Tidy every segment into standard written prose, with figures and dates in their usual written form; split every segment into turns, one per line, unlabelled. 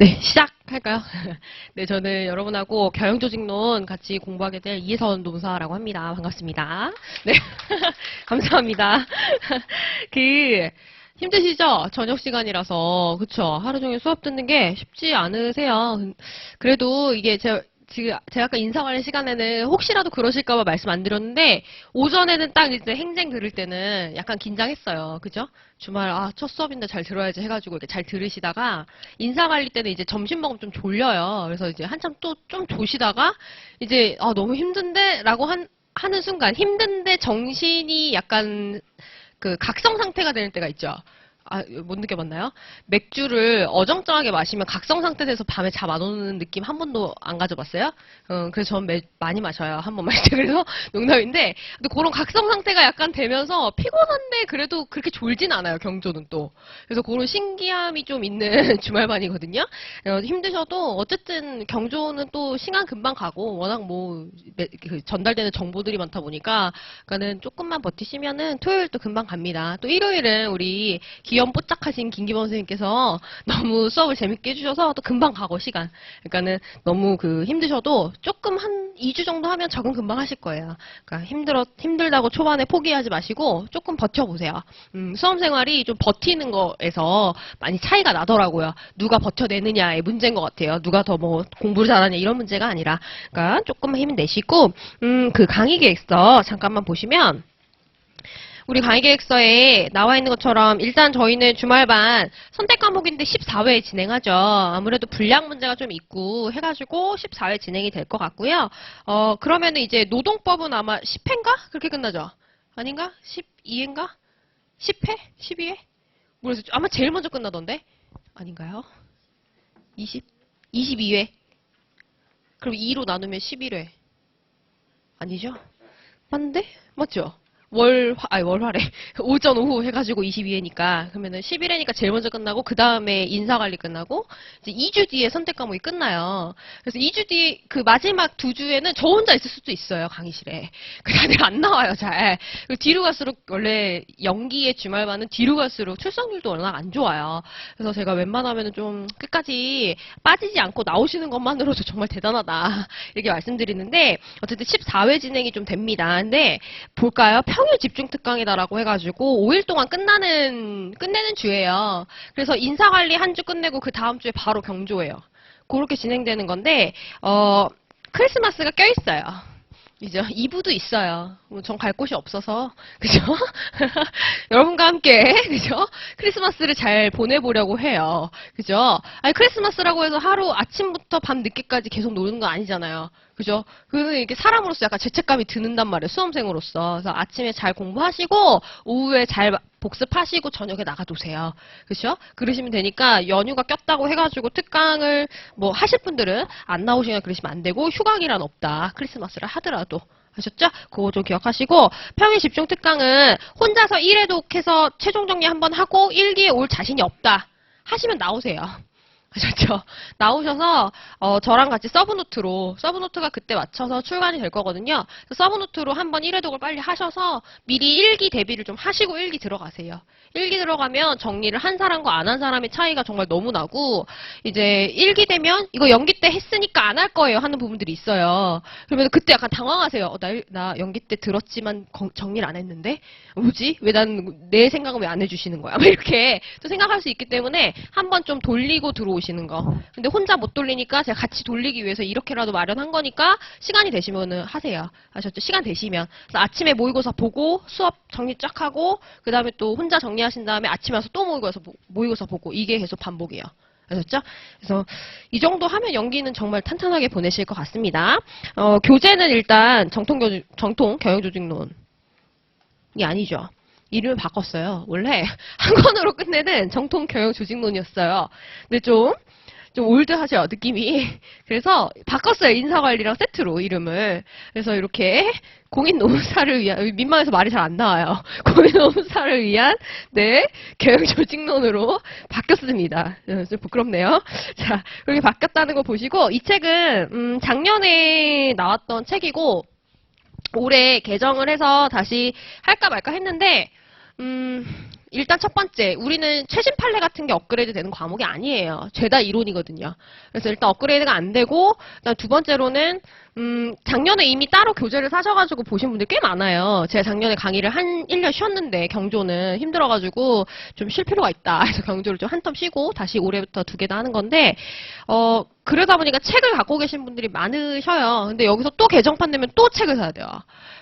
네, 시작할까요? 네, 저는 여러분하고 경영조직론 같이 공부하게 될 이혜선 노무사라고 합니다. 반갑습니다. 네, 감사합니다. 그, 힘드시죠? 저녁 시간이라서. 그쵸? 하루 종일 수업 듣는 게 쉽지 않으세요. 그래도 이게 제가 아까 인사관리 시간에는 혹시라도 그러실까봐 말씀 안 드렸는데, 오전에는 딱 이제 행쟁 들을 때는 약간 긴장했어요. 그죠? 주말, 첫 수업인데 잘 들어야지 해가지고 이렇게 잘 들으시다가, 인사관리 때는 이제 점심 먹으면 좀 졸려요. 그래서 이제 한참 또 좀 조시다가, 이제, 너무 힘든데? 라고 하는 순간, 힘든데 정신이 약간 그 각성 상태가 되는 때가 있죠. 못 느껴봤나요? 맥주를 어정쩡하게 마시면 각성 상태 돼서 밤에 잠 안 오는 느낌 한 번도 안 가져봤어요? 그래서 전 많이 마셔요. 한 번 마실 때. 그래서 농담인데, 근데 그런 각성 상태가 약간 되면서 피곤한데 그래도 그렇게 졸진 않아요. 경조는 또. 그래서 그런 신기함이 좀 있는 주말반이거든요. 힘드셔도 어쨌든 경조는 또 시간 금방 가고 워낙 전달되는 정보들이 많다 보니까 그러니까는 조금만 버티시면은 토요일 또 금방 갑니다. 또 일요일은 우리 귀염뽀짝하신 김기범 선생님께서 너무 수업을 재밌게 해주셔서 또 금방 가고 시간. 그러니까는 너무 힘드셔도 조금 한 2주 정도 하면 적응 금방 하실 거예요. 그러니까 힘들다고 초반에 포기하지 마시고 조금 버텨보세요. 수험 생활이 좀 버티는 거에서 많이 차이가 나더라고요. 누가 버텨내느냐의 문제인 것 같아요. 누가 더 공부를 잘하냐 이런 문제가 아니라. 그러니까 조금 힘 내시고, 그 강의 계획서 잠깐만 보시면, 우리 강의 계획서에 나와 있는 것처럼 일단 저희는 주말반 선택 과목인데 14회 진행하죠. 아무래도 분량 문제가 좀 있고 해가지고 14회 진행이 될 것 같고요. 그러면은 이제 노동법은 아마 10회인가? 그렇게 끝나죠? 아닌가? 12회인가? 10회? 12회? 모르겠어요. 아마 제일 먼저 끝나던데? 아닌가요? 22회? 그럼 2로 나누면 11회. 아니죠? 맞는데? 맞죠? 월화래. 오전, 오후 해가지고 22회니까. 그러면은 11회니까 제일 먼저 끝나고, 그 다음에 인사관리 끝나고, 이제 2주 뒤에 선택 과목이 끝나요. 그래서 2주 뒤, 그 마지막 2주에는 저 혼자 있을 수도 있어요, 강의실에. 그 다들 안 나와요, 잘. 그리고 뒤로 갈수록, 원래 연기의 주말반은 뒤로 갈수록 출석률도 워낙 안 좋아요. 그래서 제가 웬만하면은 좀 끝까지 빠지지 않고 나오시는 것만으로도 정말 대단하다. 이렇게 말씀드리는데, 어쨌든 14회 진행이 좀 됩니다. 근데, 볼까요? 평일 집중 특강이다라고 해가지고 5일 동안 끝내는 주예요. 그래서 인사관리 한 주 끝내고 그 다음 주에 바로 경조예요. 그렇게 진행되는 건데 크리스마스가 껴있어요. 이죠. 2부도 있어요. 전 갈 곳이 없어서, 그죠? 여러분과 함께, 그죠? 크리스마스를 잘 보내보려고 해요. 그죠? 아니, 크리스마스라고 해서 하루 아침부터 밤 늦게까지 계속 노는 건 아니잖아요. 그죠? 이게 사람으로서 약간 죄책감이 드는단 말이에요. 수험생으로서. 그래서 아침에 잘 공부하시고, 오후에 잘 복습하시고, 저녁에 나가두세요. 그죠? 그러시면 되니까, 연휴가 꼈다고 해가지고 특강을 하실 분들은 안 나오시거나 그러시면 안 되고, 휴강이란 없다. 크리스마스를 하더라도. 아셨죠? 그거 좀 기억하시고, 평일 집중 특강은 혼자서 1회 독해서 최종 정리 한번 하고 1기에 올 자신이 없다. 하시면 나오세요. 아셨죠? 나오셔서 저랑 같이 서브노트가 그때 맞춰서 출간이 될 거거든요. 서브노트로 한번 1회독을 빨리 하셔서 미리 1기 대비를 좀 하시고 1기 들어가세요. 1기 들어가면 정리를 한 사람과 안 한 사람의 차이가 정말 너무 나고, 이제 1기 되면 이거 연기 때 했으니까 안 할 거예요 하는 부분들이 있어요. 그러면 그때 약간 당황하세요. 나 연기 때 들었지만 정리를 안 했는데? 뭐지? 왜 내 생각은 왜 안 해주시는 거야? 이렇게 또 생각할 수 있기 때문에 한번 좀 돌리고 들어오시는 거. 근데 혼자 못 돌리니까 제가 같이 돌리기 위해서 이렇게라도 마련한 거니까 시간이 되시면은 하세요. 아셨죠? 시간 되시면. 그래서 아침에 모의고사 보고 수업 정리 쫙 하고, 그 다음에 또 혼자 정리하신 다음에 아침에 와서 또 모의고사 보고, 이게 계속 반복이에요. 아셨죠? 그래서 이 정도 하면 연기는 정말 탄탄하게 보내실 것 같습니다. 교재는 일단 정통 경영조직론이 아니죠. 이름을 바꿨어요. 원래 한 권으로 끝내는 정통 경영조직론이었어요. 근데 좀 올드하죠, 느낌이. 그래서 바꿨어요. 인사관리랑 세트로 이름을. 그래서 이렇게 공인노무사를 위한, 민망해서 말이 잘 안 나와요. 공인노무사를 위한, 네, 경영조직론으로 바뀌었습니다. 좀 부끄럽네요. 자, 그렇게 바뀌었다는 거 보시고, 이 책은 작년에 나왔던 책이고, 올해 개정을 해서 다시 할까 말까 했는데, 일단 첫 번째, 우리는 최신 판례 같은 게 업그레이드 되는 과목이 아니에요. 죄다 이론이거든요. 그래서 일단 업그레이드가 안 되고, 그다음 두 번째로는, 작년에 이미 따로 교재를 사셔가지고 보신 분들 꽤 많아요. 제가 작년에 강의를 한 1년 쉬었는데, 경조는 힘들어가지고 좀 쉴 필요가 있다. 그래서 경조를 좀 한 텀 쉬고, 다시 올해부터 2개 다 하는 건데, 그러다 보니까 책을 갖고 계신 분들이 많으셔요. 근데 여기서 또 개정판 되면 또 책을 사야 돼요.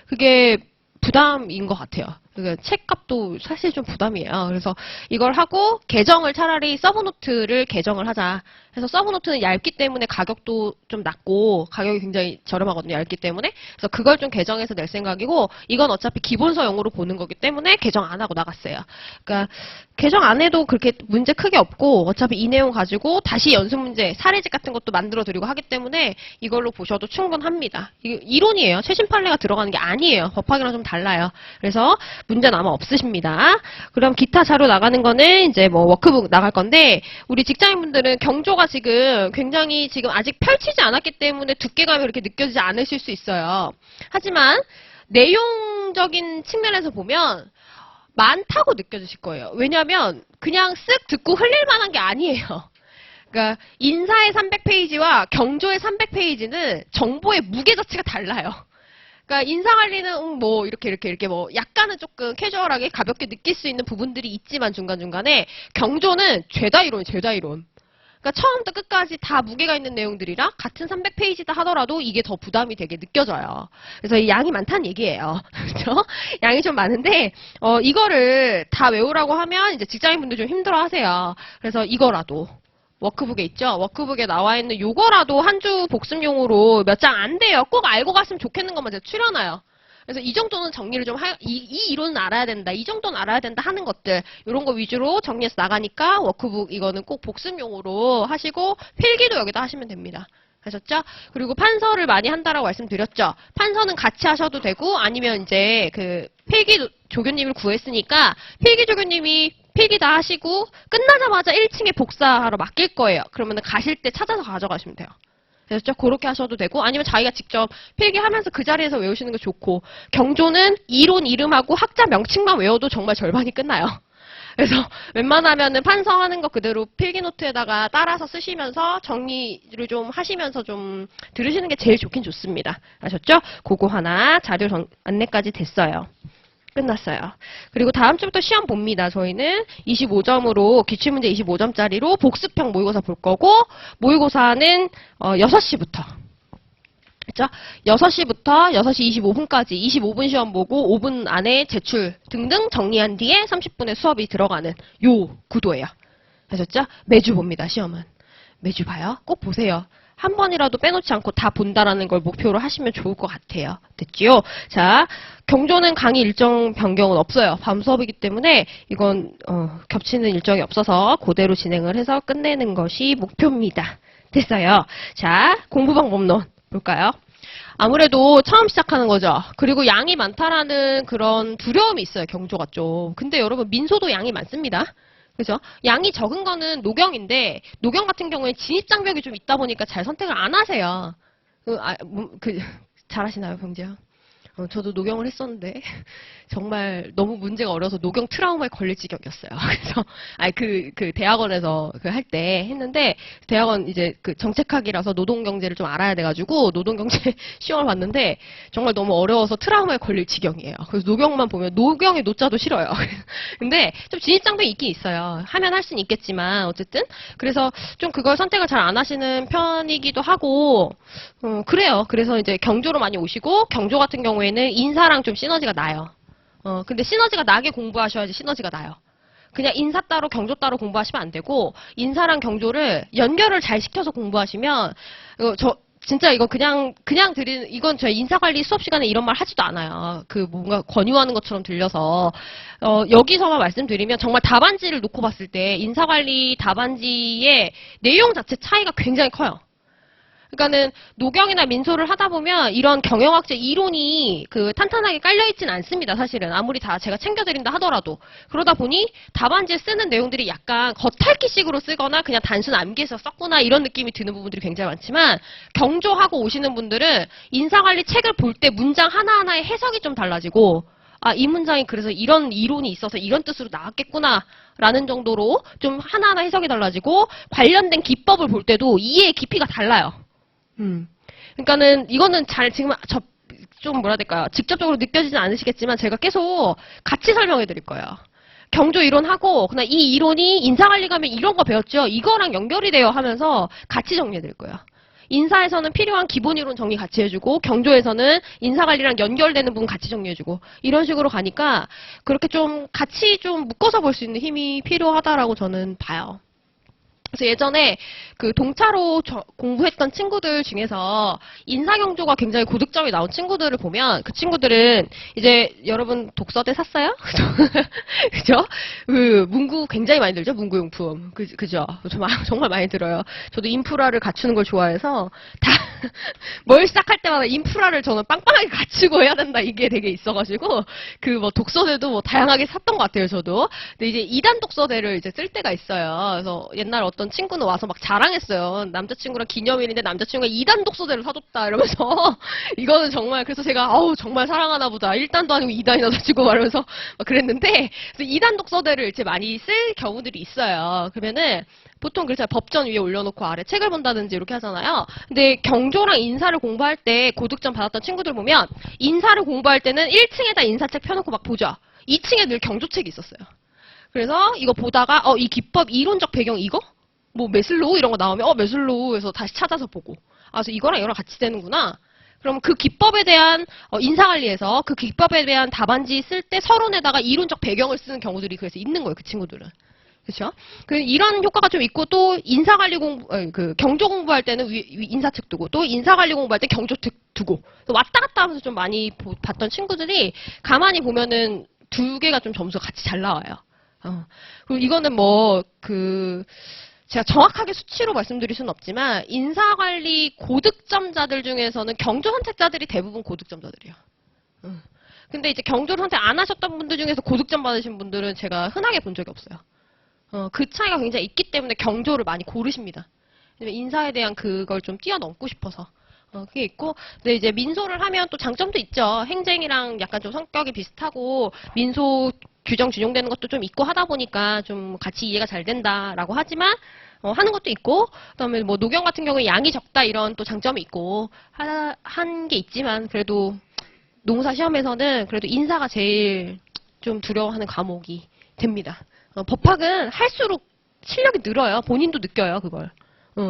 그게 부담인 것 같아요. 그러니까 책값도 사실 좀 부담이에요. 그래서 이걸 하고 개정을 차라리 서브노트를 개정을 하자. 그래서 서브노트는 얇기 때문에 가격도 좀 낮고 가격이 굉장히 저렴하거든요. 얇기 때문에. 그래서 그걸 좀 개정해서 낼 생각이고 이건 어차피 기본서용으로 보는 거기 때문에 개정 안 하고 나갔어요. 그러니까 개정 안 해도 그렇게 문제 크게 없고 어차피 이 내용 가지고 다시 연습 문제, 사례집 같은 것도 만들어 드리고 하기 때문에 이걸로 보셔도 충분합니다. 이론이에요. 최신 판례가 들어가는 게 아니에요. 법학이랑 좀 달라요. 그래서 문제는 아마 없으십니다. 그럼 기타 자료 나가는 거는 이제 뭐 워크북 나갈 건데 우리 직장인분들은 경조가 지금 굉장히 지금 아직 펼치지 않았기 때문에 두께감이 그렇게 느껴지지 않으실 수 있어요. 하지만 내용적인 측면에서 보면 많다고 느껴지실 거예요. 왜냐하면 그냥 쓱 듣고 흘릴 만한 게 아니에요. 그러니까 인사의 300페이지와 경조의 300페이지는 정보의 무게 자체가 달라요. 그러니까 인사관리는 뭐 이렇게 뭐 약간은 조금 캐주얼하게 가볍게 느낄 수 있는 부분들이 있지만 중간중간에 경조는 죄다 이론. 그러니까 처음부터 끝까지 다 무게가 있는 내용들이라 같은 300페이지다 하더라도 이게 더 부담이 되게 느껴져요. 그래서 이 양이 많다는 얘기예요. 그렇죠? 양이 좀 많은데 이거를 다 외우라고 하면 이제 직장인분들 좀 힘들어하세요. 그래서 이거라도 워크북에 있죠? 워크북에 나와 있는 요거라도 한 주 복습용으로 몇 장 안 돼요. 꼭 알고 갔으면 좋겠는 것만 제가 추려놔요. 그래서 이 정도는 정리를 좀 이 이론은 알아야 된다. 이 정도는 알아야 된다 하는 것들 이런 거 위주로 정리해서 나가니까 워크북 이거는 꼭 복습용으로 하시고 필기도 여기다 하시면 됩니다. 하셨죠? 그리고 판서를 많이 한다라고 말씀드렸죠? 판서는 같이 하셔도 되고 아니면 이제 그 필기 조교님을 구했으니까 필기 조교님이 필기 다 하시고 끝나자마자 1층에 복사하러 맡길 거예요. 그러면 가실 때 찾아서 가져가시면 돼요. 그래서 그렇게 하셔도 되고 아니면 자기가 직접 필기하면서 그 자리에서 외우시는 거 좋고 경조는 이론 이름하고 학자 명칭만 외워도 정말 절반이 끝나요. 그래서 웬만하면은 판서하는 거 그대로 필기노트에다가 따라서 쓰시면서 정리를 좀 하시면서 좀 들으시는 게 제일 좋긴 좋습니다. 아셨죠? 그거 하나 자료 안내까지 됐어요. 끝났어요. 그리고 다음 주부터 시험 봅니다. 저희는 25점으로 기출문제 25점짜리로 복습형 모의고사 볼 거고 모의고사는 6시부터 그렇죠? 6시부터 6시 25분까지 25분 시험 보고 5분 안에 제출 등등 정리한 뒤에 30분의 수업이 들어가는 요 구도예요. 아셨죠? 매주 봅니다. 시험은. 매주 봐요. 꼭 보세요. 한 번이라도 빼놓지 않고 다 본다라는 걸 목표로 하시면 좋을 것 같아요. 됐지요? 자, 경조는 강의 일정 변경은 없어요. 밤 수업이기 때문에 이건 겹치는 일정이 없어서 그대로 진행을 해서 끝내는 것이 목표입니다. 됐어요. 자, 공부 방법론 볼까요? 아무래도 처음 시작하는 거죠. 그리고 양이 많다라는 그런 두려움이 있어요. 경조가 좀. 근데 여러분 민소도 양이 많습니다. 그죠? 양이 적은 거는 노경인데 노경 같은 경우에 진입장벽이 좀 있다 보니까 잘 선택을 안 하세요. 잘하시나요, 병재야? 저도 노경을 했었는데 정말 너무 문제가 어려서 노경 트라우마에 걸릴 지경이었어요. 그래서 그 대학원에서 할 때 했는데 대학원 이제 그 정책학이라서 노동경제를 좀 알아야 돼가지고 노동경제 시험을 봤는데 정말 너무 어려워서 트라우마에 걸릴 지경이에요. 그래서 노경만 보면 노경의 노자도 싫어요. 근데 좀 진입장벽이 있긴 있어요. 하면 할 수는 있겠지만 어쨌든 그래서 좀 그걸 선택을 잘 안 하시는 편이기도 하고 그래요. 그래서 이제 경조로 많이 오시고 경조 같은 경우에는 인사랑 좀 시너지가 나요. 근데 시너지가 나게 공부하셔야지 시너지가 나요. 그냥 인사 따로 경조 따로 공부하시면 안 되고 인사랑 경조를 연결을 잘 시켜서 공부하시면 진짜 이거 그냥 드리는 이건 저희 인사관리 수업 시간에 이런 말 하지도 않아요. 그 뭔가 권유하는 것처럼 들려서 여기서만 말씀드리면 정말 답안지를 놓고 봤을 때 인사관리 답안지의 내용 자체 차이가 굉장히 커요. 그러니까는 노경이나 민소를 하다 보면 이런 경영학적 이론이 탄탄하게 깔려있진 않습니다. 사실은 아무리 다 제가 챙겨드린다 하더라도 그러다 보니 답안지에 쓰는 내용들이 약간 겉핥기식으로 쓰거나 그냥 단순 암기해서 썼구나 이런 느낌이 드는 부분들이 굉장히 많지만 경조하고 오시는 분들은 인사관리 책을 볼 때 문장 하나하나의 해석이 좀 달라지고 아, 이 문장이 그래서 이런 이론이 있어서 이런 뜻으로 나왔겠구나 라는 정도로 좀 하나하나 해석이 달라지고 관련된 기법을 볼 때도 이해의 깊이가 달라요. 그러니까는 이거는 잘 지금 좀 뭐라 해야 될까요? 직접적으로 느껴지진 않으시겠지만 제가 계속 같이 설명해 드릴 거예요. 경조 이론하고 그냥 이 이론이 인사관리 가면 이런 거 배웠죠? 이거랑 연결이 돼요 하면서 같이 정리해 드릴 거예요. 인사에서는 필요한 기본 이론 정리 같이 해주고 경조에서는 인사관리랑 연결되는 부분 같이 정리해주고 이런 식으로 가니까 그렇게 좀 같이 좀 묶어서 볼 수 있는 힘이 필요하다라고 저는 봐요. 그래서 예전에 그 동차로 공부했던 친구들 중에서 인사경조가 굉장히 고득점이 나온 친구들을 보면 그 친구들은 이제 여러분 독서대 샀어요? 그죠? 그 문구 굉장히 많이 들죠? 문구용품. 그죠? 정말 많이 들어요. 저도 인프라를 갖추는 걸 좋아해서 다 뭘 시작할 때마다 인프라를 저는 빵빵하게 갖추고 해야 된다 이게 되게 있어가지고 그 뭐 독서대도 뭐 다양하게 샀던 것 같아요 저도. 근데 이제 2단 독서대를 이제 쓸 때가 있어요. 그래서 옛날 어떤 친구는 와서 막 자랑했어요. 남자친구랑 기념일인데 남자친구가 2단 독서대를 사줬다 이러면서 이거는 정말 그래서 제가 아우 정말 사랑하나 보다. 1단도 아니고 2단이나 사주고 말하면서 막 그랬는데 그래서 2단 독서대를 이제 많이 쓸 경우들이 있어요. 그러면은 보통 그렇잖아요. 법전 위에 올려놓고 아래 책을 본다든지 이렇게 하잖아요. 근데 경조랑 인사를 공부할 때 고득점 받았던 친구들 보면 인사를 공부할 때는 1층에다 인사책 펴놓고 막 보죠. 2층에 늘 경조책이 있었어요. 그래서 이거 보다가 이 기법 이론적 배경 이거? 뭐 메슬로우 이런 거 나오면 메슬로우에서 다시 찾아서 보고 그래서 이거랑 이거랑 같이 되는구나. 그럼 그 기법에 대한 인사관리에서 그 기법에 대한 답안지 쓸 때 서론에다가 이론적 배경을 쓰는 경우들이 그래서 있는 거예요. 그 친구들은. 그렇죠? 이런 효과가 좀 있고 또 인사관리 그 경조 공부할 때는 인사책 두고 또 인사관리 공부할 때 경조책 두고 왔다 갔다 하면서 좀 많이 봤던 친구들이 가만히 보면은 두 개가 좀 점수가 같이 잘 나와요. 그리고 이거는 제가 정확하게 수치로 말씀드릴 수는 없지만 인사관리 고득점자들 중에서는 경조 선택자들이 대부분 고득점자들이에요. 근데 이제 경조를 선택 안 하셨던 분들 중에서 고득점 받으신 분들은 제가 흔하게 본 적이 없어요. 그 차이가 굉장히 있기 때문에 경조를 많이 고르십니다. 인사에 대한 그걸 좀 뛰어넘고 싶어서. 그게 있고, 근데 이제 민소를 하면 또 장점도 있죠. 행정이랑 약간 좀 성격이 비슷하고, 민소 규정 준용되는 것도 좀 있고 하다 보니까 좀 같이 이해가 잘 된다라고 하지만, 하는 것도 있고, 그 다음에 뭐 노경 같은 경우에 양이 적다 이런 또 장점이 있고, 한 게 있지만, 그래도 농사 시험에서는 그래도 인사가 제일 좀 두려워하는 과목이 됩니다. 법학은 할수록 실력이 늘어요. 본인도 느껴요, 그걸.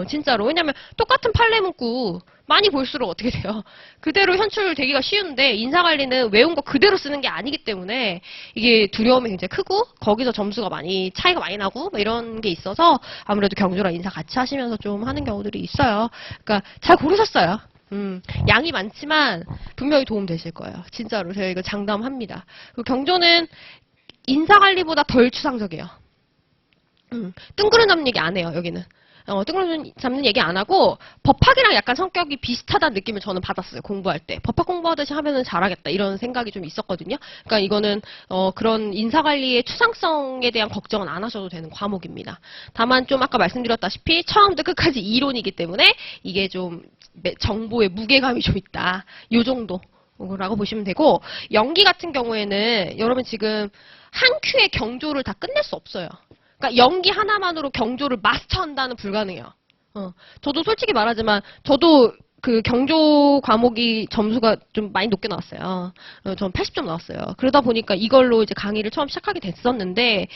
진짜로. 왜냐면 똑같은 판례 문구 많이 볼수록 어떻게 돼요? 그대로 현출되기가 쉬운데 인사관리는 외운 거 그대로 쓰는 게 아니기 때문에 이게 두려움이 굉장히 크고 거기서 점수가 차이가 많이 나고 뭐 이런 게 있어서 아무래도 경조랑 인사 같이 하시면서 좀 하는 경우들이 있어요. 그러니까 잘 고르셨어요. 양이 많지만 분명히 도움 되실 거예요. 진짜로 제가 이거 장담합니다. 그리고 경조는 인사관리보다 덜 추상적이에요. 뜬구름 잡는 얘기 안 해요, 여기는. 뜬구름 잡는 얘기 안 하고 법학이랑 약간 성격이 비슷하다는 느낌을 저는 받았어요, 공부할 때. 법학 공부하듯이 하면은 잘하겠다, 이런 생각이 좀 있었거든요. 그러니까 이거는 그런 인사관리의 추상성에 대한 걱정은 안 하셔도 되는 과목입니다. 다만 좀 아까 말씀드렸다시피 처음부터 끝까지 이론이기 때문에 이게 좀 정보의 무게감이 좀 있다. 요 정도. 라고 보시면 되고 연기 같은 경우에는 여러분 지금 한 큐의 경조를 다 끝낼 수 없어요. 그러니까 연기 하나만으로 경조를 마스터한다는 불가능해요. 저도 솔직히 말하지만 저도 그 경조 과목이 점수가 좀 많이 높게 나왔어요. 전 80점 나왔어요. 그러다 보니까 이걸로 이제 강의를 처음 시작하게 됐었는데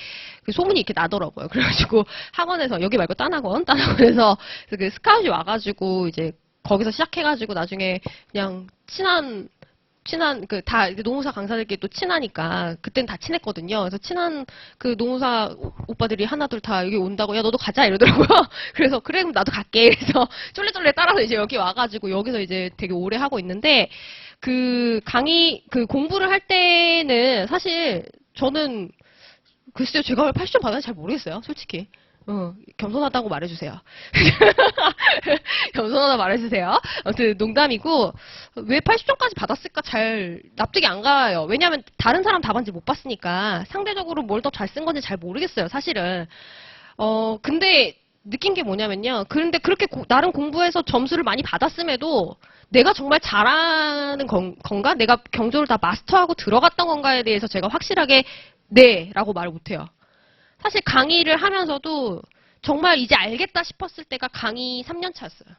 그 소문이 이렇게 나더라고요. 그래가지고 학원에서 여기 말고 딴 학원에서 그 스카웃이 와가지고 이제 거기서 시작해가지고 나중에 그냥 친한 다 노무사 강사들끼리 또 친하니까 그땐 다 친했거든요. 그래서 친한 그 노무사 오빠들이 하나둘 다 여기 온다고 야 너도 가자 이러더라고요. 그래서 그래 그럼 나도 갈게. 그래서 쫄래쫄래 따라서 이제 여기 와가지고 여기서 이제 되게 오래 하고 있는데 그 공부를 할 때는 사실 저는 글쎄요 제가 왜 80점 받았는지 잘 모르겠어요. 솔직히. 겸손하다고 말해주세요. 겸손하다고 말해주세요. 아무튼 농담이고 왜 80점까지 받았을까 잘 납득이 안 가요. 왜냐하면 다른 사람 답안지 못 봤으니까 상대적으로 뭘 더 잘 쓴 건지 잘 모르겠어요. 사실은. 근데 느낀 게 뭐냐면요. 그런데 그렇게 나름 공부해서 점수를 많이 받았음에도 내가 정말 잘하는 건가? 내가 경조를 다 마스터하고 들어갔던 건가에 대해서 제가 확실하게 네 라고 말을 못해요. 사실 강의를 하면서도 정말 이제 알겠다 싶었을 때가 강의 3년 차였어요.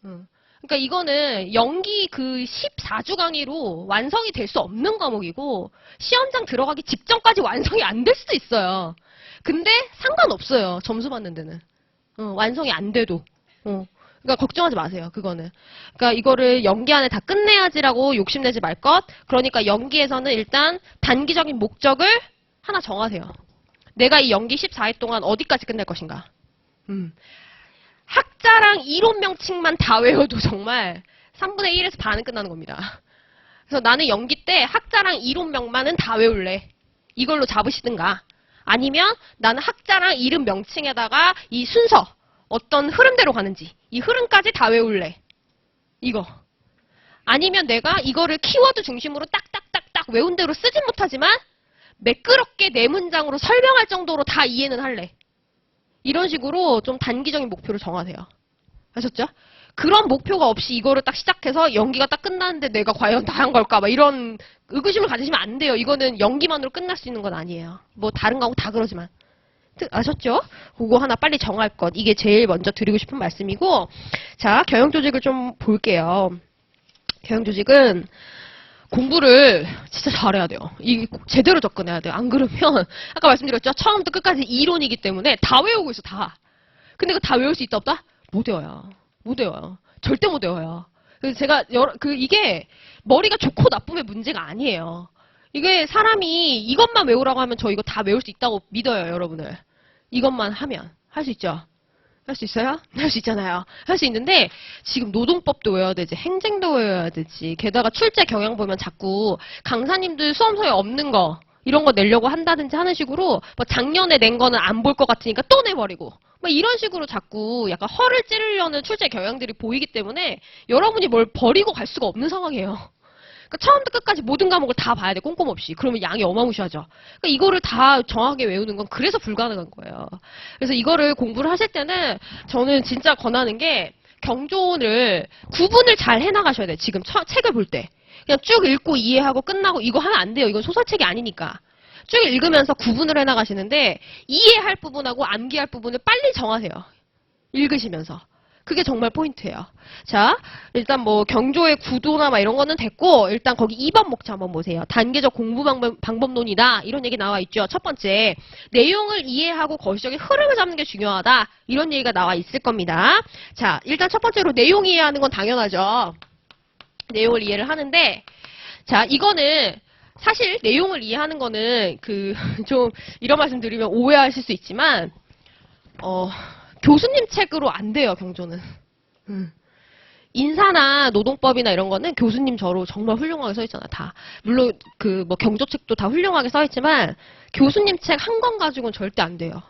그러니까 이거는 연기 그 14주 강의로 완성이 될 수 없는 과목이고 시험장 들어가기 직전까지 완성이 안 될 수도 있어요. 근데 상관없어요. 점수 받는 데는. 완성이 안 돼도. 그러니까 걱정하지 마세요. 그거는. 그러니까 이거를 연기 안에 다 끝내야지라고 욕심내지 말 것. 그러니까 연기에서는 일단 단기적인 목적을 하나 정하세요. 내가 이 연기 14회 동안 어디까지 끝낼 것인가. 학자랑 이론 명칭만 다 외워도 정말 3분의 1에서 반은 끝나는 겁니다. 그래서 나는 연기 때 학자랑 이론명만은 다 외울래. 이걸로 잡으시든가. 아니면 나는 학자랑 이름 명칭에다가 이 순서, 어떤 흐름대로 가는지 이 흐름까지 다 외울래. 이거. 아니면 내가 이거를 키워드 중심으로 딱딱딱딱 외운 대로 쓰진 못하지만 매끄럽게 네 문장으로 설명할 정도로 다 이해는 할래. 이런 식으로 좀 단기적인 목표를 정하세요. 아셨죠? 그런 목표가 없이 이거를 딱 시작해서 연기가 딱 끝났는데 내가 과연 다 한 걸까? 막 이런 의구심을 가지시면 안 돼요. 이거는 연기만으로 끝날 수 있는 건 아니에요. 뭐 다른 거하고 다 그러지만. 아셨죠? 그거 하나 빨리 정할 것. 이게 제일 먼저 드리고 싶은 말씀이고. 자, 경영조직을 좀 볼게요. 경영조직은 공부를 진짜 잘해야 돼요. 이 제대로 접근해야 돼요. 안 그러면 아까 말씀드렸죠. 처음부터 끝까지 이론이기 때문에 다 외우고 있어. 다. 근데 그 다 외울 수 있다 없다? 못 외워요. 못 외워요. 절대 못 외워요. 그래서 제가 이게 머리가 좋고 나쁨의 문제가 아니에요. 이게 사람이 이것만 외우라고 하면 저 이거 다 외울 수 있다고 믿어요, 여러분을. 이것만 하면 할 수 있죠. 할 수 있어요? 할 수 있잖아요. 할 수 있는데 지금 노동법도 외워야 되지, 행정도 외워야 되지. 게다가 출제 경향 보면 자꾸 강사님들 수험서에 없는 거 이런 거 내려고 한다든지 하는 식으로 뭐 작년에 낸 거는 안 볼 것 같으니까 또 내버리고 뭐 이런 식으로 자꾸 약간 허를 찌르려는 출제 경향들이 보이기 때문에 여러분이 뭘 버리고 갈 수가 없는 상황이에요. 그러니까 처음부터 끝까지 모든 과목을 다 봐야 돼, 꼼꼼 없이. 그러면 양이 어마무시하죠. 그러니까 이거를 다 정확하게 외우는 건 그래서 불가능한 거예요. 그래서 이거를 공부를 하실 때는 저는 진짜 권하는 게 경조를 구분을 잘 해나가셔야 돼요. 지금 책을 볼 때. 그냥 쭉 읽고 이해하고 끝나고 이거 하면 안 돼요. 이건 소설책이 아니니까. 쭉 읽으면서 구분을 해나가시는데 이해할 부분하고 암기할 부분을 빨리 정하세요. 읽으시면서. 그게 정말 포인트예요. 자, 일단 뭐 경조의 구도나 막 이런 거는 됐고 일단 거기 2번 목차 한번 보세요. 단계적 공부 방법론이다. 이런 얘기 나와 있죠. 첫 번째, 내용을 이해하고 거시적인 흐름을 잡는 게 중요하다. 이런 얘기가 나와 있을 겁니다. 자, 일단 첫 번째로 내용 이해하는 건 당연하죠. 내용을 이해를 하는데 자, 이거는 사실 내용을 이해하는 거는 좀 이런 말씀 드리면 오해하실 수 있지만 교수님 책으로 안 돼요, 경조는. 인사나 노동법이나 이런 거는 교수님 저로 정말 훌륭하게 써있잖아, 다. 물론, 뭐 경조책도 다 훌륭하게 써있지만, 교수님 책 한 권 가지고는 절대 안 돼요.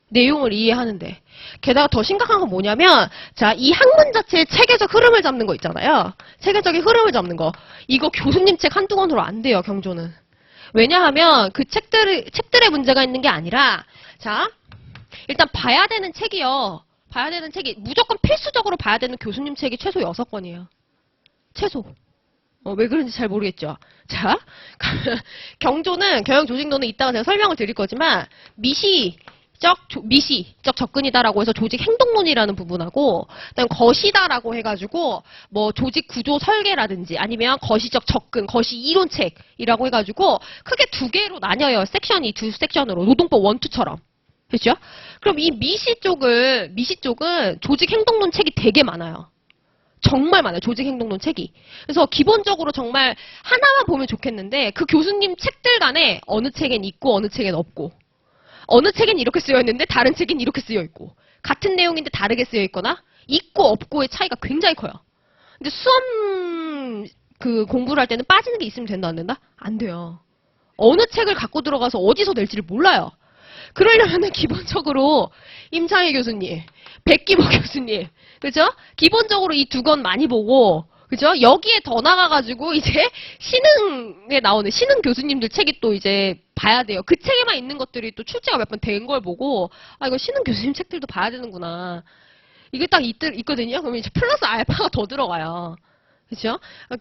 내용을 이해하는데. 게다가 더 심각한 건 뭐냐면, 자, 이 학문 자체의 체계적 흐름을 잡는 거 있잖아요. 체계적인 흐름을 잡는 거. 이거 교수님 책 한두 권으로 안 돼요, 경조는. 왜냐하면, 그 책들의 문제가 있는 게 아니라, 자, 일단 봐야 되는 책이요. 봐야 되는 책이 무조건 필수적으로 봐야 되는 교수님 책이 최소 6권이에요. 최소. 왜 그런지 잘 모르겠죠. 자, 경조는 경영조직론은 이따가 제가 설명을 드릴 거지만 미시적 접근이다라고 해서 조직 행동론이라는 부분하고 그다음 거시다라고 해가지고 뭐 조직 구조 설계라든지 아니면 거시적 접근, 거시 이론책이라고 해가지고 크게 두 개로 나뉘어요. 섹션이 두 섹션으로 노동법 1, 2처럼. 그렇죠? 그럼 이 미시 쪽은 조직 행동론 책이 되게 많아요. 정말 많아요. 조직 행동론 책이. 그래서 기본적으로 정말 하나만 보면 좋겠는데 그 교수님 책들 간에 어느 책엔 있고 어느 책엔 없고 어느 책엔 이렇게 쓰여 있는데 다른 책엔 이렇게 쓰여 있고 같은 내용인데 다르게 쓰여 있거나 있고 없고의 차이가 굉장히 커요. 근데 수험 공부를 할 때는 빠지는 게 있으면 된다 안 된다? 안 돼요. 어느 책을 갖고 들어가서 어디서 낼지를 몰라요. 그러려면 기본적으로 임창희 교수님, 백기모 교수님, 그죠? 기본적으로 이 두 권 많이 보고 그죠? 여기에 더 나가가지고 이제 신흥에 나오는 신흥 교수님들 책이 또 이제 봐야 돼요. 그 책에만 있는 것들이 또 출제가 몇 번 된 걸 보고 아 이거 신흥 교수님 책들도 봐야 되는구나. 이게 딱 있거든요. 그러면 이제 플러스 알파가 더 들어가요. 그죠? 아,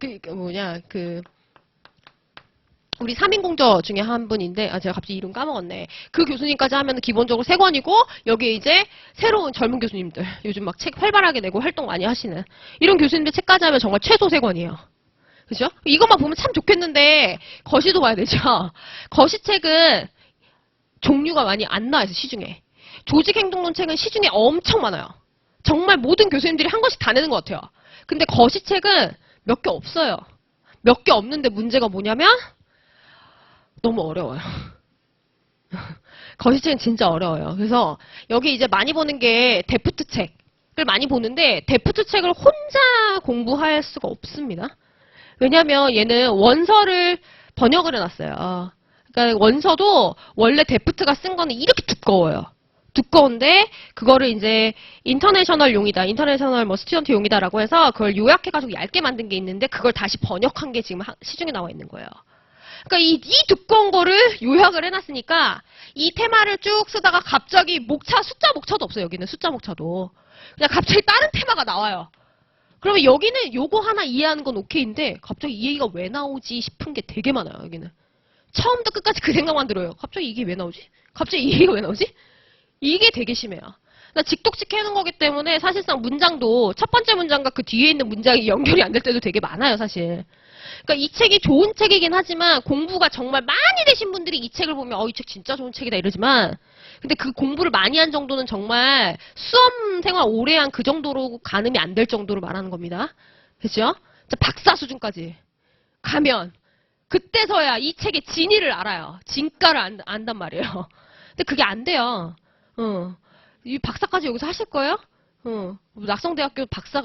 우리 3인공저 중에 한 분인데, 아, 제가 갑자기 이름 까먹었네. 그 교수님까지 하면 기본적으로 3권이고, 여기에 이제 새로운 젊은 교수님들, 요즘 막 책 활발하게 내고 활동 많이 하시는, 이런 교수님들 책까지 하면 정말 최소 3권이에요. 그죠? 이것만 보면 참 좋겠는데, 거시도 봐야 되죠? 거시책은 종류가 많이 안 나와요, 시중에. 조직행동론 책은 시중에 엄청 많아요. 정말 모든 교수님들이 한 권씩 다 내는 것 같아요. 근데 거시책은 몇 개 없어요. 몇 개 없는데 문제가 뭐냐면, 너무 어려워요. 거시책은 진짜 어려워요. 그래서 여기 이제 많이 보는 게 데프트 책을 많이 보는데 데프트 책을 혼자 공부할 수가 없습니다. 왜냐면 얘는 원서를 번역을 해놨어요. 그러니까 원서도 원래 데프트가 쓴 거는 이렇게 두꺼워요. 두꺼운데 그거를 이제 인터내셔널 용이다, 인터내셔널 뭐 스튜던트 용이다라고 해서 그걸 요약해가지고 얇게 만든 게 있는데 그걸 다시 번역한 게 지금 시중에 나와 있는 거예요. 그러니까 이 두꺼운 거를 요약을 해놨으니까 이 테마를 쭉 쓰다가 갑자기 숫자 목차도 없어요. 여기는 숫자 목차도. 그냥 갑자기 다른 테마가 나와요. 그러면 여기는 요거 하나 이해하는 건 오케이인데 갑자기 이 얘기가 왜 나오지 싶은 게 되게 많아요. 여기는. 처음부터 끝까지 그 생각만 들어요. 갑자기 이게 왜 나오지? 갑자기 이 얘기가 왜 나오지? 이게 되게 심해요. 나 직독직 해놓은 거기 때문에 사실상 문장도 첫 번째 문장과 그 뒤에 있는 문장이 연결이 안 될 때도 되게 많아요, 사실. 그러니까 이 책이 좋은 책이긴 하지만 공부가 정말 많이 되신 분들이 이 책을 보면 이 책 진짜 좋은 책이다 이러지만 근데 그 공부를 많이 한 정도는 정말 수험 생활 오래 한 그 정도로 가늠이 안 될 정도로 말하는 겁니다. 그죠? 박사 수준까지 가면 그때서야 이 책의 진위를 알아요. 진가를 안단 말이에요. 근데 그게 안 돼요. 이 박사까지 여기서 하실 거예요? 낙성대학교 박사,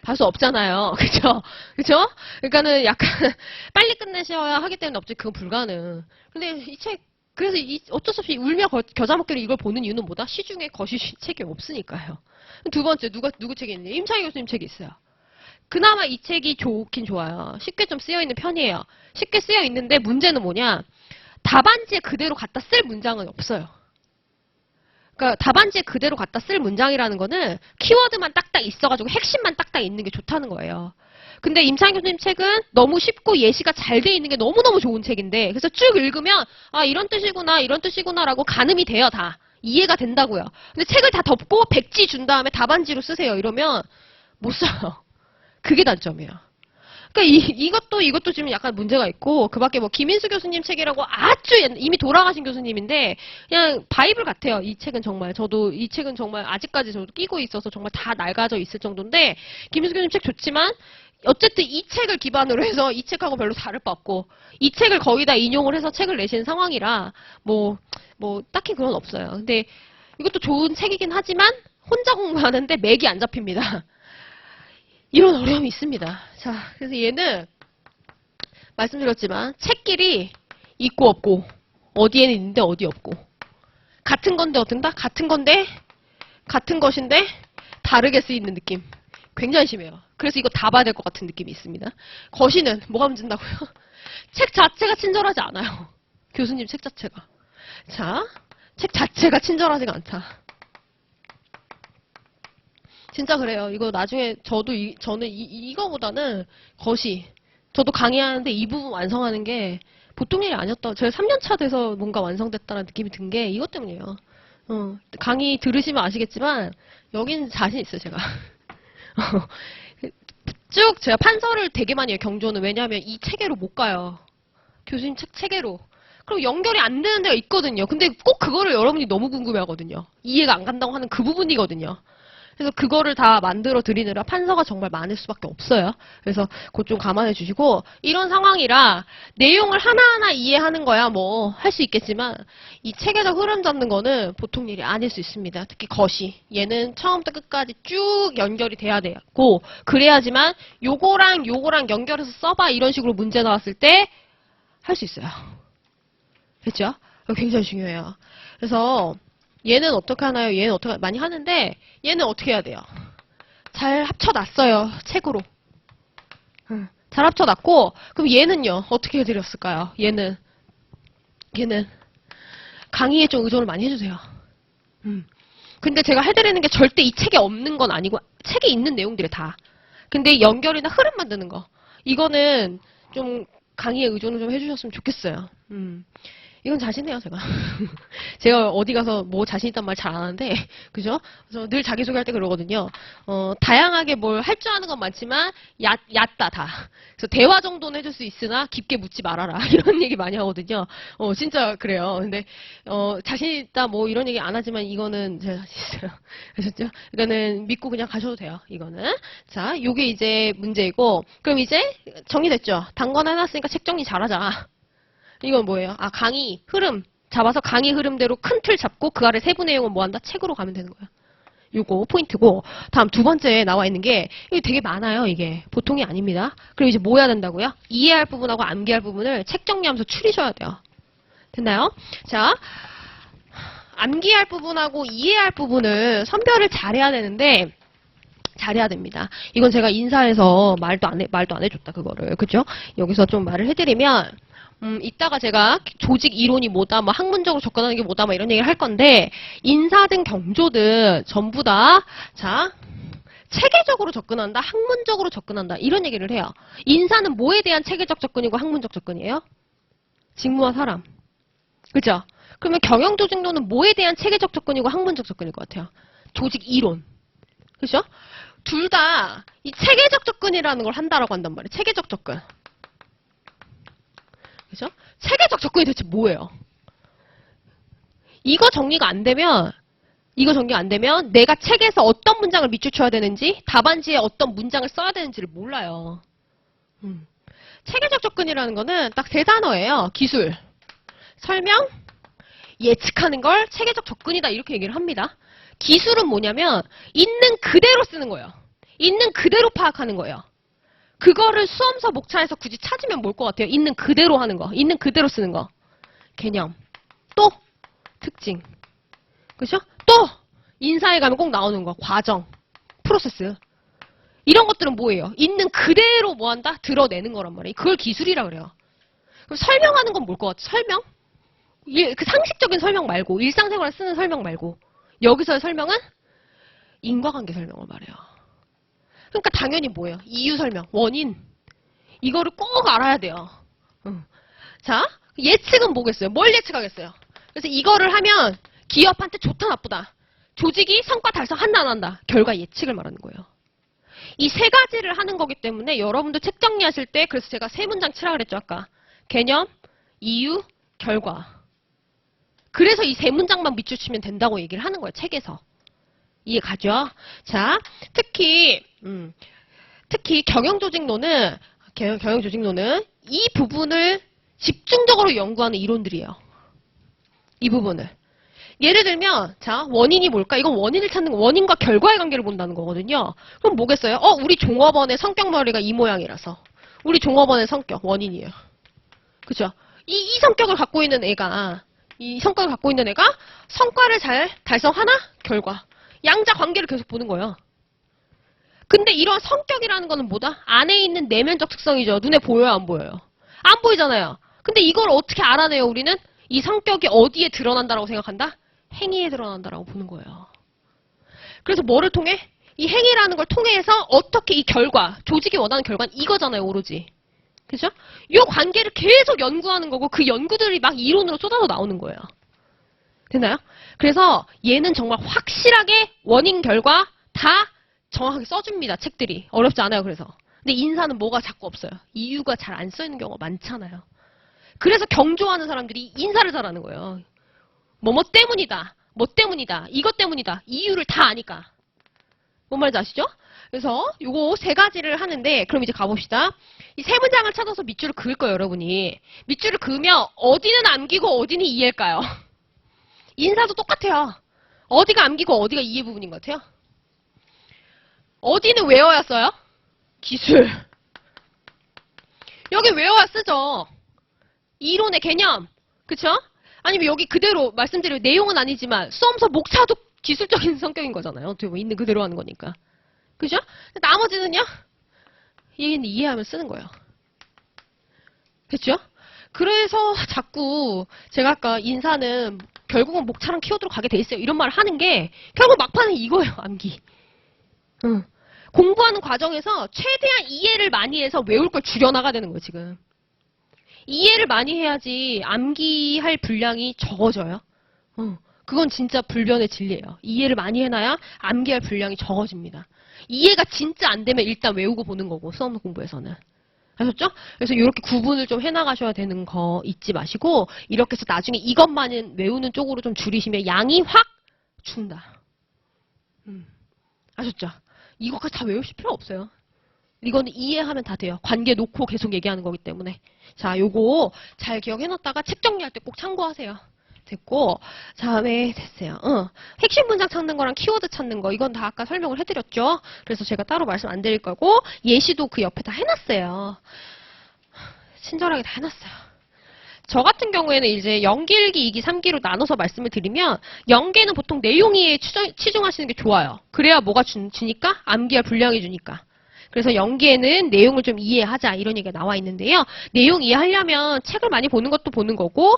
할 수 없잖아요. 그죠? 그죠? 그러니까는 약간, 빨리 끝내셔야 하기 때문에 없지, 그건 불가능. 근데 이 책, 그래서 어쩔 수 없이 울며 겨자 먹기로 이걸 보는 이유는 뭐다? 시중에 거시 책이 없으니까요. 두 번째, 누구 책이 있니? 임창희 교수님 책이 있어요. 그나마 이 책이 좋긴 좋아요. 쉽게 좀 쓰여있는 편이에요. 쉽게 쓰여있는데 문제는 뭐냐? 답안지에 그대로 갖다 쓸 문장은 없어요. 그러니까 답안지에 그대로 갖다 쓸 문장이라는 거는 키워드만 딱딱 있어가지고 핵심만 딱딱 있는 게 좋다는 거예요. 근데 임창희 교수님 책은 너무 쉽고 예시가 잘 돼 있는 게 너무너무 좋은 책인데 그래서 쭉 읽으면 아 이런 뜻이구나 이런 뜻이구나라고 가늠이 돼요. 다 이해가 된다고요. 근데 책을 다 덮고 백지 준 다음에 답안지로 쓰세요. 이러면 못 써요. 그게 단점이에요. 그러니까 이것도 지금 약간 문제가 있고 그 밖에 뭐 김인수 교수님 책이라고 아주 이미 돌아가신 교수님인데 그냥 바이블 같아요. 이 책은 정말 저도 이 책은 정말 아직까지 저도 끼고 있어서 정말 다 낡아져 있을 정도인데 김인수 교수님 책 좋지만 어쨌든 이 책을 기반으로 해서 이 책하고 별로 다를 바 없고 이 책을 거의 다 인용을 해서 책을 내신 상황이라 뭐 딱히 그건 없어요. 근데 이것도 좋은 책이긴 하지만 혼자 공부하는데 맥이 안 잡힙니다. 이런 어려움이 있습니다. 자, 그래서 얘는 말씀드렸지만 책끼리 있고 없고 어디에는 있는데 어디 없고 같은 건데 어떤다? 같은 건데 같은 것인데 다르게 쓰이는 느낌 굉장히 심해요. 그래서 이거 다 봐야 될 것 같은 느낌이 있습니다. 거시는 뭐가 문제인다고요? 책 자체가 친절하지 않아요. 교수님 책 자체가. 자, 책 자체가 친절하지가 않다. 진짜 그래요. 이거 나중에 저는 이거보다는 거시. 저도 강의하는데 이 부분 완성하는 게 보통 일이 아니었다. 제가 3년차 돼서 뭔가 완성됐다는 느낌이 든 게 이것 때문이에요. 강의 들으시면 아시겠지만 여긴 자신 있어요, 제가. 쭉 제가 판서를 되게 많이 해요, 경조는. 왜냐하면 이 체계로 못 가요. 교수님 체계로. 그럼 연결이 안 되는 데가 있거든요. 근데 꼭 그거를 여러분이 너무 궁금해하거든요. 이해가 안 간다고 하는 그 부분이거든요. 그래서 그거를 다 만들어 드리느라 판서가 정말 많을 수밖에 없어요. 그래서 그것 좀 감안해 주시고 이런 상황이라 내용을 하나하나 이해하는 거야 뭐 할 수 있겠지만 이 책에서 흐름 잡는 거는 보통 일이 아닐 수 있습니다. 특히 거시. 얘는 처음부터 끝까지 쭉 연결이 돼야 되고 그래야지만 요거랑 연결해서 써봐 이런 식으로 문제 나왔을 때 할 수 있어요. 그렇죠? 굉장히 중요해요. 그래서 얘는 어떻게 하나요? 얘는 많이 하는데 얘는 어떻게 해야 돼요? 잘 합쳐놨어요. 책으로. 잘 합쳐놨고, 그럼 얘는요, 어떻게 해드렸을까요? 얘는 강의에 좀 의존을 많이 해주세요. 근데 제가 해드리는 게 절대 이 책에 없는 건 아니고, 책에 있는 내용들이 다. 근데 연결이나 흐름 만드는 거. 이거는 좀 강의에 의존을 좀 해주셨으면 좋겠어요. 이건 자신해요, 제가. 제가 어디 가서 뭐 자신 있단 말 잘 안 하는데, 그죠? 그래서 늘 자기소개할 때 그러거든요. 다양하게 뭘 할 줄 아는 건 많지만, 얕다, 다. 그래서 대화 정도는 해줄 수 있으나, 깊게 묻지 말아라. 이런 얘기 많이 하거든요. 진짜 그래요. 근데, 자신 있다, 뭐 이런 얘기 안 하지만, 이거는 제가 자신 있어요. 아셨죠? 이거는 믿고 그냥 가셔도 돼요, 이거는. 자, 요게 이제 문제이고, 그럼 이제 정리됐죠? 단권 해놨으니까 책 정리 잘하자. 이건 뭐예요? 강의 흐름 잡아서 강의 흐름대로 큰 틀 잡고 그 아래 세부 내용은 뭐 한다? 책으로 가면 되는 거야. 요거 포인트고, 다음 두 번째에 나와 있는 게 이게 되게 많아요. 이게 보통이 아닙니다. 그리고 이제 뭐 해야 된다고요? 이해할 부분하고 암기할 부분을 책 정리하면서 추리셔야 돼요. 됐나요? 자, 암기할 부분하고 이해할 부분을 선별을 잘해야 되는데, 잘해야 됩니다. 이건 제가 인사에서 말도 안 해줬다, 그거를. 그죠? 여기서 좀 말을 해드리면, 이따가 제가 조직 이론이 뭐다, 뭐 학문적으로 접근하는 게 뭐다, 뭐 이런 얘기를 할 건데, 인사든 경조든 전부 다, 자, 체계적으로 접근한다, 학문적으로 접근한다, 이런 얘기를 해요. 인사는 뭐에 대한 체계적 접근이고 학문적 접근이에요? 직무와 사람. 그죠? 그러면 경영조직론은 뭐에 대한 체계적 접근이고 학문적 접근일 것 같아요? 조직 이론. 그죠? 둘 다 이 체계적 접근이라는 걸 한다라고 한단 말이에요. 체계적 접근. 그죠? 체계적 접근이 대체 뭐예요? 이거 정리가 안 되면 내가 책에서 어떤 문장을 밑줄 쳐야 되는지, 답안지에 어떤 문장을 써야 되는지를 몰라요. 체계적 접근이라는 거는 딱 세 단어예요. 기술, 설명, 예측하는 걸 체계적 접근이다 이렇게 얘기를 합니다. 기술은 뭐냐면 있는 그대로 쓰는 거예요. 있는 그대로 파악하는 거예요. 그거를 수험서 목차에서 굳이 찾으면 뭘 것 같아요? 있는 그대로 하는 거. 있는 그대로 쓰는 거. 개념. 또 특징. 그죠? 또 인사에 가면 꼭 나오는 거. 과정. 프로세스. 이런 것들은 뭐예요? 있는 그대로 뭐 한다? 드러내는 거란 말이에요. 그걸 기술이라 그래요. 그럼 설명하는 건 뭘 것 같아? 설명? 그 상식적인 설명 말고, 일상생활에 쓰는 설명 말고, 여기서의 설명은 인과관계 설명을 말해요. 그러니까 당연히 뭐예요? 이유 설명, 원인. 이거를 꼭 알아야 돼요. 자, 예측은 뭐겠어요? 뭘 예측하겠어요? 그래서 이거를 하면 기업한테 좋다 나쁘다. 조직이 성과 달성한다 안 한다. 결과 예측을 말하는 거예요. 이 세 가지를 하는 거기 때문에 여러분도 책 정리하실 때 그래서 제가 세 문장 치라 그랬죠 아까. 개념, 이유, 결과. 그래서 이 세 문장만 밑줄 치면 된다고 얘기를 하는 거예요. 책에서. 이해 가죠? 자, 특히 경영조직론은 이 부분을 집중적으로 연구하는 이론들이에요. 이 부분을. 예를 들면, 자, 원인이 뭘까? 이건 원인을 찾는 거, 원인과 결과의 관계를 본다는 거거든요. 그럼 뭐겠어요? 우리 종업원의 성격머리가 이 모양이라서. 우리 종업원의 성격, 원인이에요. 그죠? 이 성격을 갖고 있는 애가, 성과를 잘 달성하나? 결과. 양자 관계를 계속 보는 거예요. 근데 이런 성격이라는 거는 뭐다? 안에 있는 내면적 특성이죠. 눈에 보여요, 안 보여요? 안 보이잖아요. 근데 이걸 어떻게 알아내요, 우리는? 이 성격이 어디에 드러난다라고 생각한다? 행위에 드러난다라고 보는 거예요. 그래서 뭐를 통해? 이 행위라는 걸 통해서 어떻게 이 결과, 조직이 원하는 결과는 이거잖아요, 오로지. 그죠? 이 관계를 계속 연구하는 거고 그 연구들이 막 이론으로 쏟아져 나오는 거예요. 됐나요? 그래서 얘는 정말 확실하게 원인, 결과 다 정확하게 써줍니다. 책들이. 어렵지 않아요. 그래서. 근데 인사는 뭐가 자꾸 없어요. 이유가 잘 안 써있는 경우가 많잖아요. 그래서 경조하는 사람들이 인사를 잘하는 거예요. 뭐 때문이다. 뭐 때문이다. 이것 때문이다. 이유를 다 아니까. 뭔 말인지 아시죠? 그래서 요거 세 가지를 하는데 그럼 이제 가봅시다. 이 세 문장을 찾아서 밑줄을 그을 거예요. 여러분이. 밑줄을 그으면 어디는 암기고 어디는 이해일까요? 인사도 똑같아요. 어디가 암기고 어디가 이해 부분인 것 같아요? 어디는 외워야 써요? 기술. 여기 외워야 쓰죠. 이론의 개념. 그쵸? 아니면 여기 그대로 말씀드릴 내용은 아니지만 수험서 목차도 기술적인 성격인 거잖아요. 어떻게 보면 있는 그대로 하는 거니까. 그죠? 나머지는요? 얘는 이해하면 쓰는 거예요. 됐죠? 그래서 자꾸 제가 아까 인사는 결국은 목차랑 키워드로 가게 돼 있어요. 이런 말을 하는 게 결국 막판은 이거예요. 암기. 응. 공부하는 과정에서 최대한 이해를 많이 해서 외울 걸 줄여나가야 되는 거예요. 지금. 이해를 많이 해야지 암기할 분량이 적어져요. 그건 진짜 불변의 진리예요. 이해를 많이 해놔야 암기할 분량이 적어집니다. 이해가 진짜 안 되면 일단 외우고 보는 거고, 수업 공부에서는. 아셨죠? 그래서 이렇게 구분을 좀 해나가셔야 되는 거 잊지 마시고, 이렇게 해서 나중에 이것만은 외우는 쪽으로 좀 줄이시면 양이 확 준다. 아셨죠? 이것까지 다 외우실 필요 없어요. 이거는 이해하면 다 돼요. 관계 놓고 계속 얘기하는 거기 때문에. 자, 요거 잘 기억해놨다가 책 정리할 때 꼭 참고하세요. 됐고, 다음에 됐어요. 핵심 문장 찾는 거랑 키워드 찾는 거, 이건 다 아까 설명을 해드렸죠. 그래서 제가 따로 말씀 안 드릴 거고, 예시도 그 옆에 다 해놨어요. 친절하게 다 해놨어요. 저 같은 경우에는 이제 0기, 1기, 2기, 3기로 나눠서 말씀을 드리면 0개는 보통 내용 이해에 치중하시는 게 좋아요. 그래야 뭐가 주니까? 암기할 분량이 주니까. 그래서 0기에는 내용을 좀 이해하자 이런 얘기가 나와 있는데요. 내용 이해하려면 책을 많이 보는 것도 보는 거고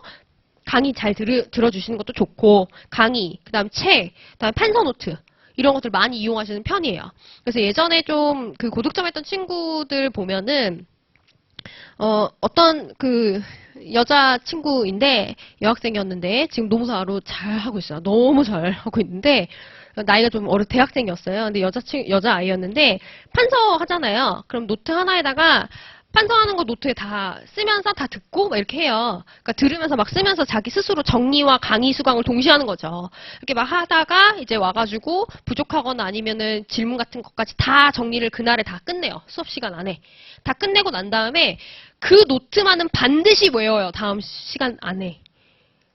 강의 잘 들어주시는 것도 좋고 강의, 그 다음 책, 그 다음 판서 노트 이런 것들 많이 이용하시는 편이에요. 그래서 예전에 좀 그 고득점 했던 친구들 보면은 어떤 그 여자 친구인데 여학생이었는데 지금 노무사로 잘 하고 있어요. 너무 잘 하고 있는데 나이가 좀 대학생이었어요. 근데 여자 아이였는데 판서 하잖아요. 그럼 노트 하나에다가 판서하는 거 노트에 다 쓰면서 다 듣고 막 이렇게 해요. 그러니까 들으면서 막 쓰면서 자기 스스로 정리와 강의 수강을 동시에 하는 거죠. 이렇게 막 하다가 이제 와가지고 부족하거나 아니면은 질문 같은 것까지 다 정리를 그날에 다 끝내요. 수업 시간 안에. 다 끝내고 난 다음에 그 노트만은 반드시 외워요. 다음 시간 안에.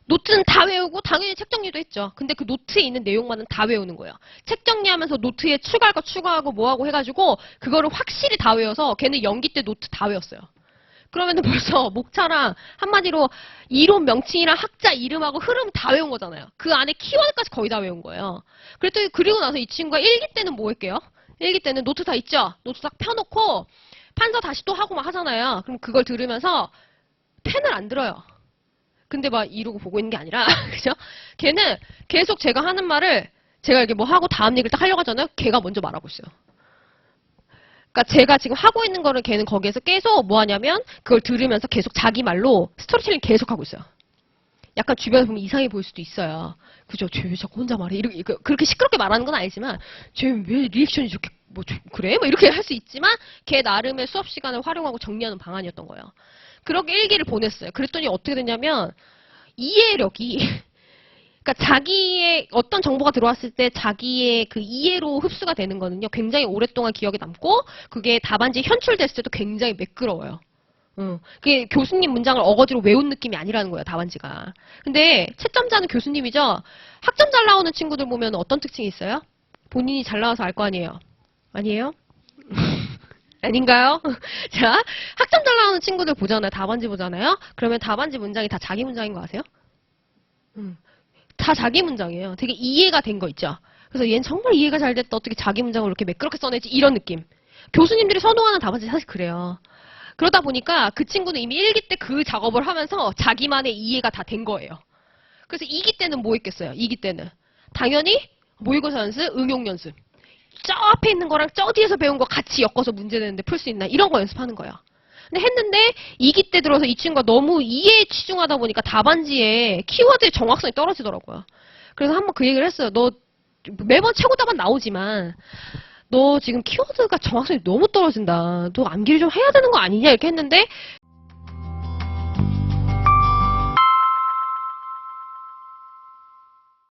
노트는 다 외우고 당연히 책 정리도 했죠. 근데 그 노트에 있는 내용만은 다 외우는 거예요. 책 정리하면서 노트에 추가할 거 추가하고 뭐하고 해가지고 그거를 확실히 다 외워서 걔는 연기 때 노트 다 외웠어요. 그러면은 벌써 목차랑 한마디로 이론 명칭이랑 학자 이름하고 흐름 다 외운 거잖아요. 그 안에 키워드까지 거의 다 외운 거예요. 그리고 나서 이 친구가 1기 때는 뭐 할게요? 1기 때는 노트 다 있죠? 노트 딱 펴놓고 판서 다시 또 하고 막 하잖아요. 그럼 그걸 들으면서 펜을 안 들어요. 근데 막 이러고 보고 있는 게 아니라, 그죠? 걔는 계속 제가 하는 말을 제가 이렇게 뭐 하고 다음 얘기를 딱 하려고 하잖아요. 걔가 먼저 말하고 있어요. 그러니까 제가 지금 하고 있는 거를 걔는 거기에서 계속 뭐 하냐면 그걸 들으면서 계속 자기 말로 스토리텔링 계속 하고 있어요. 약간 주변에서 보면 이상해 보일 수도 있어요. 그죠? 쟤 왜 자꾸 혼자 말해? 이렇게, 그렇게 시끄럽게 말하는 건 아니지만, 쟤 왜 리액션이 저렇게, 그래? 뭐 이렇게 할 수 있지만, 걔 나름의 수업 시간을 활용하고 정리하는 방안이었던 거예요. 그렇게 일기를 보냈어요. 그랬더니 어떻게 됐냐면, 이해력이, 그러니까 자기의 어떤 정보가 들어왔을 때 자기의 그 이해로 흡수가 되는 거는요, 굉장히 오랫동안 기억에 남고, 그게 답안지에 현출됐을 때도 굉장히 매끄러워요. 그게 교수님 문장을 어거지로 외운 느낌이 아니라는 거예요, 답안지가. 근데 채점자는 교수님이죠. 학점 잘 나오는 친구들 보면 어떤 특징이 있어요? 본인이 잘 나와서 알 거 아니에요? 아니에요? 아닌가요? 자, 학점 잘 나오는 친구들 보잖아요. 답안지 보잖아요. 그러면 답안지 문장이 다 자기 문장인 거 아세요? 다 자기 문장이에요. 되게 이해가 된 거 있죠? 그래서 얘는 정말 이해가 잘 됐다. 어떻게 자기 문장을 이렇게 매끄럽게 써내지? 이런 느낌. 교수님들이 선호하는 답안지 사실 그래요. 그러다 보니까 그 친구는 이미 1기 때 그 작업을 하면서 자기만의 이해가 다 된 거예요. 그래서 2기 때는 뭐 했겠어요? 2기 때는. 당연히 모의고사 연습, 응용 연습. 저 앞에 있는 거랑 저 뒤에서 배운 거 같이 엮어서 문제 내는데 풀 수 있나? 이런 거 연습하는 거예요. 근데 했는데 2기 때 들어서 이 친구가 너무 이해에 치중하다 보니까 답안지에 키워드의 정확성이 떨어지더라고요. 그래서 한번 그 얘기를 했어요. 너 매번 최고 답안 나오지만 너 지금 키워드가 정확성이 너무 떨어진다. 너 암기를 좀 해야 되는 거 아니냐? 이렇게 했는데